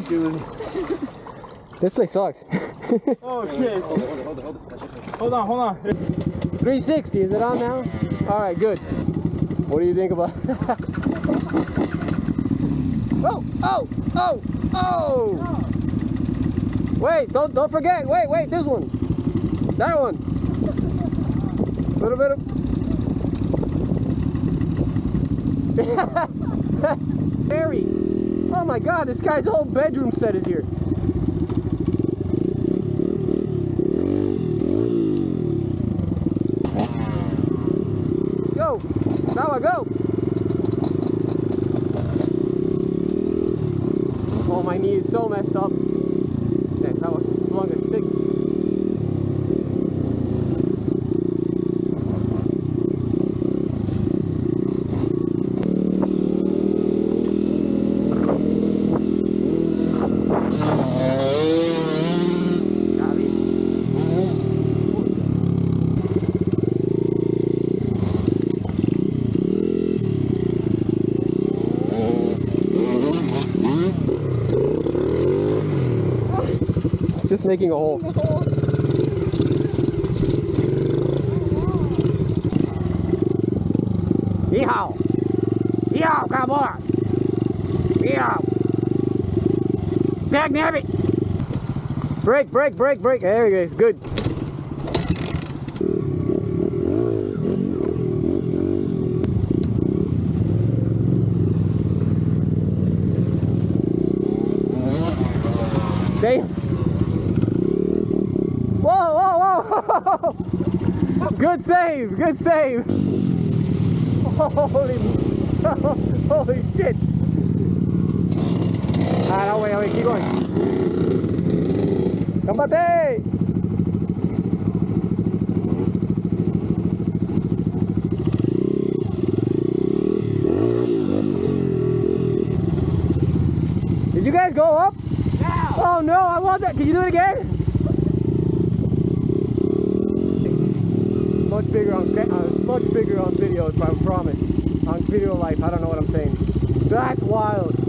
dude. This place sucks. Oh shit. Hold on. 360, is it on now? All right, good. What do you think about? Oh! Wait, don't forget. Wait, this one. That one. Little bit of Harry. Oh my God, this guy's whole bedroom set is here. Let's go. Now I go. Oh, my knee is so messed up. Yes, I was slung a stick. Just making a hole. Yeehaw! Yeehaw, cowboy! Yeehaw! Dag nabbit! Brake! There you go. Good. Damn! Whoa! Good save! Holy shit! Alright, wait, keep going. Combate! Did you guys go up? Yeah. Oh no, I want that. Can you do it again? Much bigger on videos, I promise. On video life, I don't know what I'm saying. That's wild. Do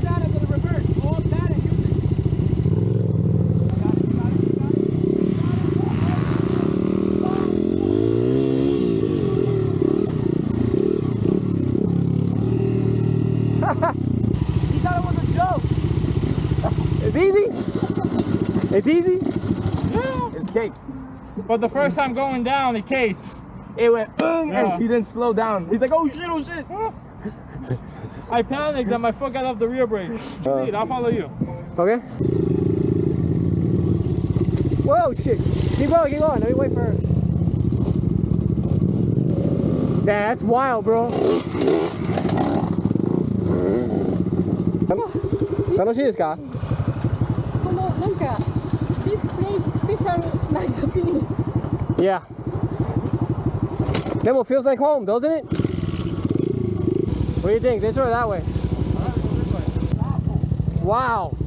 that as a reverse. Go up that and use it. He thought it was a joke. It's easy. It's easy. Yeah. It's cake. But the first time going down, it cased. It went and he didn't slow down. He's like, oh shit. I panicked and my foot got off the rear brake. I'll follow you. Okay. Whoa, shit. Keep going. Let me wait for her. That's wild, bro.楽しいですか？このなんか this place special like the feeling. Yeah. Demo feels like home, doesn't it? What do you think? This way or that way? Wow.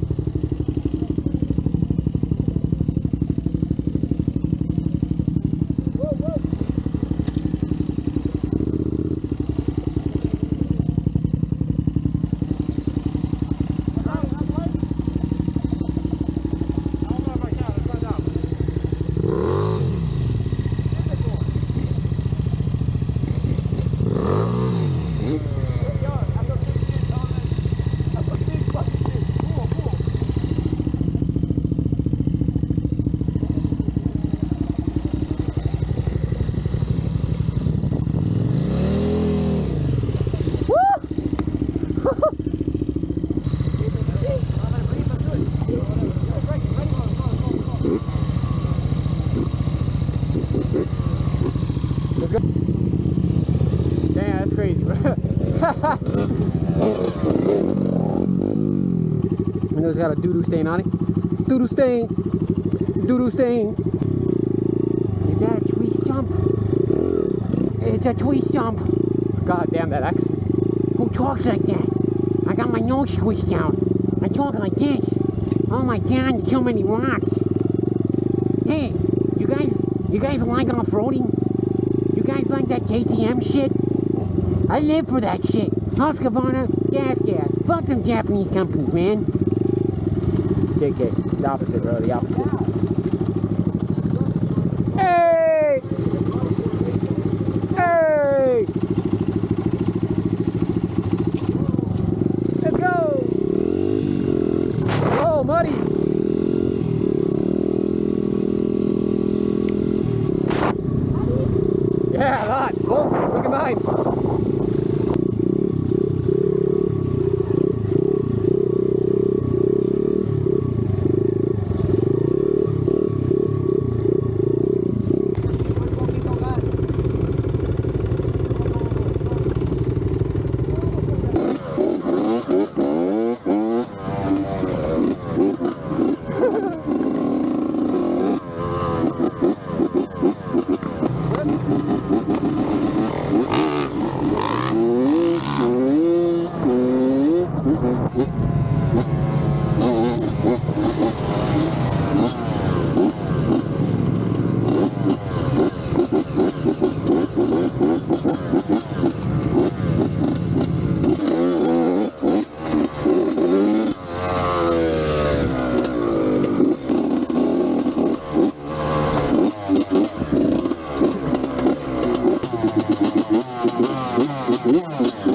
Damn, that's crazy, bro. Window's got a doo-doo stain on it. Doo-doo stain. Doo-doo stain. Is that a twist jump? It's a twist jump. God damn that accent. Who talks like that? I got my nose squished out. I talk like this. Oh my God, so many rocks. Hey, you guys like off-roading? You guys like that KTM shit? I live for that shit. Husqvarna, gas. Fuck them Japanese companies, man. JK, the opposite, bro, the opposite. Hey! Hey! Let's go! Oh, muddy! Yeah, a lot. Oh, look at mine.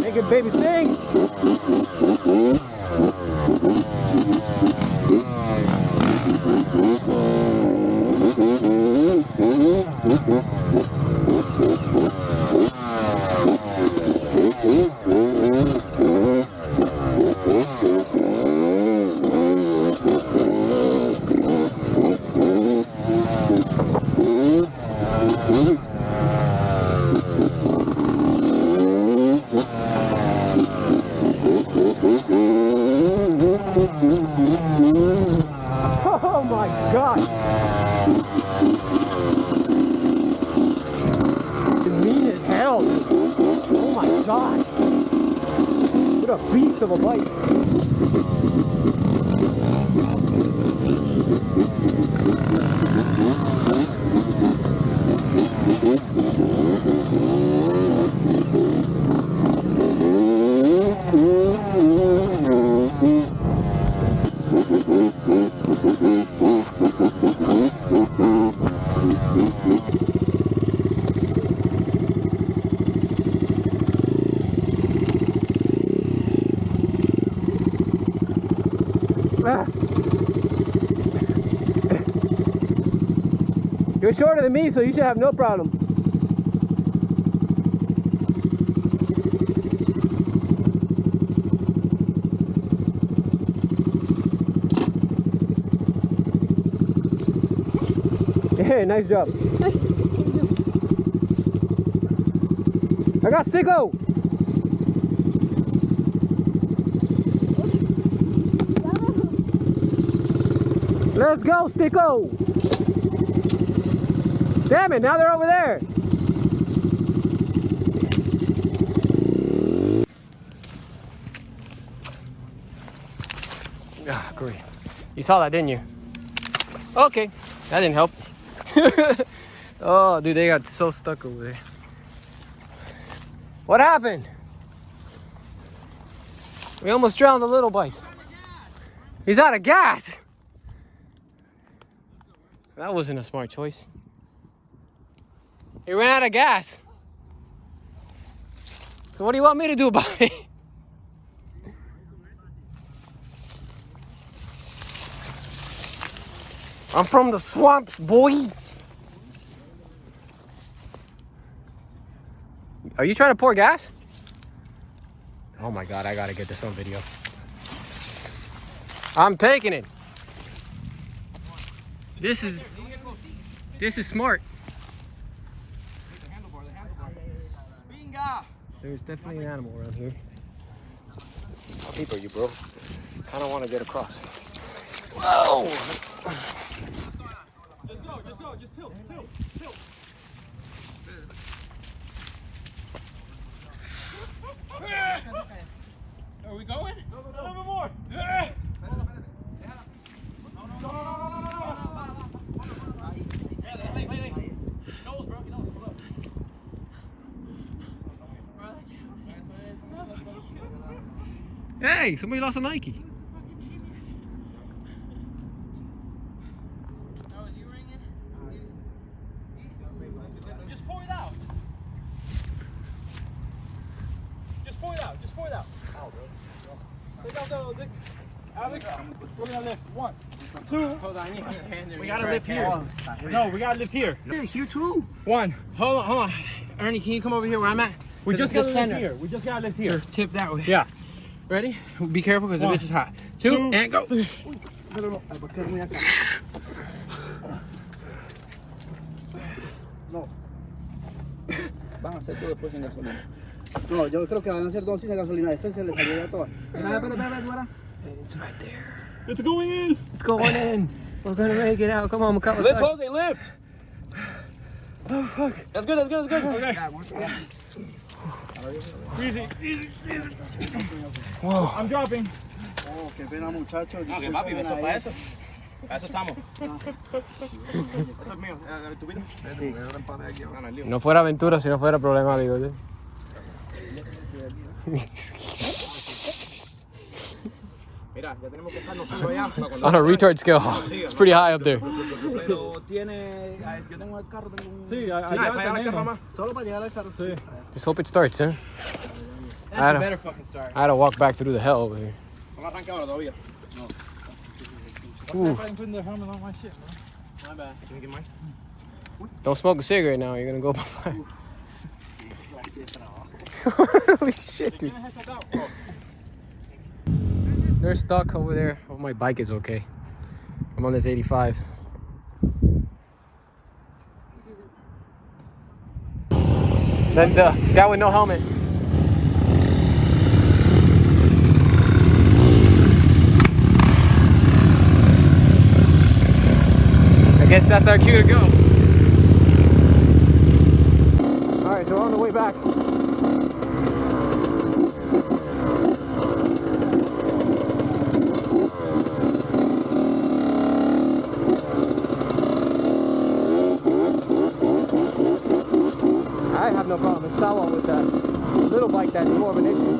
Make it, baby, sing! Oh my God! It's mean as hell. Oh my God! What a beast of a bike. You're shorter than me, so you should have no problem. Hey, nice job. I got Sticko! Let's go, Sticko! Damn it, now they're over there! Ah, great. You saw that, didn't you? Okay, that didn't help. Oh, dude, they got so stuck over there. What happened? We almost drowned the little bike. He's out of gas! That wasn't a smart choice. He ran out of gas. So what do you want me to do about it? I'm from the swamps, boy. Are you trying to pour gas? Oh my God, I gotta get this on video. I'm taking it. This is smart. There's definitely an animal around here. How deep are you, bro? Kind of want to get across. Whoa! Just tilt. Are we going? No, a little bit more. Wait. He knows, bro. He knows. Hold up. Hey, somebody lost a Nike. That was you ringing? Just pour it out. Just pour it out. Just pour it out. Take out the Alex, we're gonna lift. 1, 2. Hold on, you have your hand there. We gotta lift here. No, we gotta lift here. Here too. 1. Hold on. Ernie, can you come over here where I'm at? We just gotta lift center. here. We just gotta lift here. Tip that way. Yeah. Ready? Be careful because the 1, bitch is hot. 2, and go. Pero no, ay, porque es muy acá. No. Van a hacer todo después sin gasolina. No, yo creo que van a hacer 2 sin gasolina. Ese se le salió ya todo. Espera. It's right there. It's going in. It's going in. We're gonna make it out. Come on, Macau. Lift, Jose, lift. Oh, fuck. That's good. Okay. Easy. Whoa. I'm dropping. Oh, qué pena, muchachos. No, que papi, eso para eso. Para eso estamos. Eso es mío. ¿Tu vida? No fuera aventura si no fuera problema, amigo. Mira, ya tenemos que estar nosotros allá. para cuando- On a retard scale, it's pretty high up there. Pero tiene. Yo tengo el carro, tengo un. Sí, Sí, allá para llegar al carro tenemos. más. Solo para llegar al carro. Sí. Just hope it starts, huh? I had to- fucking start. I had to walk back through the hell over here. No me arranque ahora todavía. I'm putting the helmet on my shit, man. My bad. Tiene que ir más. Don't smoke a cigarette now. You're gonna go by fire. Holy shit, dude. They're stuck over there. Oh, my bike is okay. I'm on this 85. Then the guy with no helmet. I guess that's our cue to go. All right, so we're on the way back. I have no problem with Sawa with that little bike that's more of an issue.